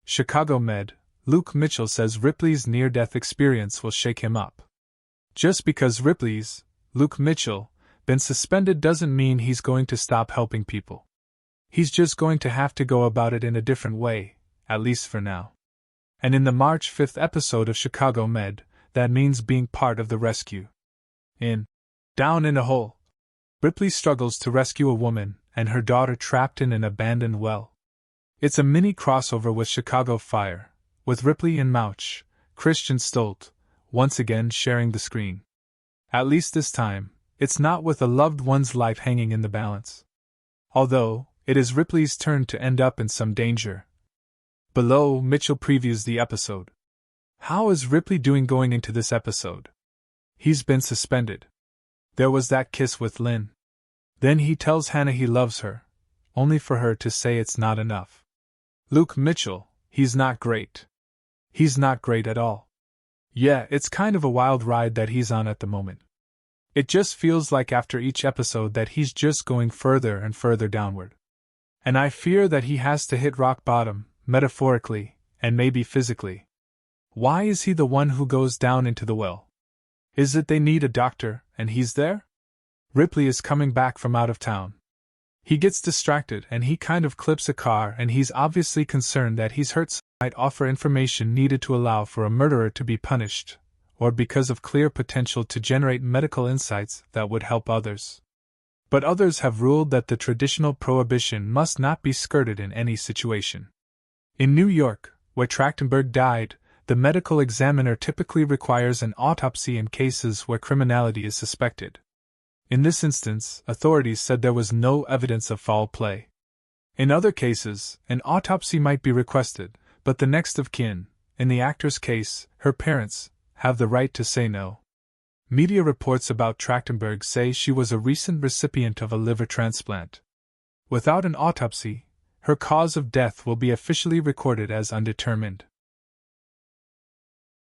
Chicago Med, Luke Mitchell says Ripley's near-death experience will shake him up. Just because Ripley's, Luke Mitchell, been suspended doesn't mean he's going to stop helping people. He's just going to have to go about it in a different way, at least for now. And in the March 5th episode of Chicago Med, that means being part of the rescue. Down in a Hole, Ripley struggles to rescue a woman and her daughter trapped in an abandoned well. It's a mini crossover with Chicago Fire, with Ripley and Mouch, Christian Stolte, once again sharing the screen. At least this time, it's not with a loved one's life hanging in the balance. Although, it is Ripley's turn to end up in some danger. Below, Mitchell previews the episode. How is Ripley doing going into this episode? He's been suspended. There was that kiss with Lynn. Then he tells Hannah he loves her, only for her to say it's not enough. Luke Mitchell, he's not great. He's not great at all. Yeah, it's kind of a wild ride that he's on at the moment. It just feels like after each episode that he's just going further and further downward. And I fear that he has to hit rock bottom, metaphorically, and maybe physically. Why is he the one who goes down into the well? Is it they need a doctor, and he's there? Ripley is coming back from out of town. He gets distracted and he kind of clips a car, and he's obviously concerned that he's hurt. Might offer information needed to allow for a murderer to be punished, or because of clear potential to generate medical insights that would help others. But others have ruled that the traditional prohibition must not be skirted in any situation. In New York, where Trachtenberg died, the medical examiner typically requires an autopsy in cases where criminality is suspected. In this instance, authorities said there was no evidence of foul play. In other cases, an autopsy might be requested, but the next of kin, in the actor's case, her parents, have the right to say no. Media reports about Trachtenberg say she was a recent recipient of a liver transplant. Without an autopsy, her cause of death will be officially recorded as undetermined.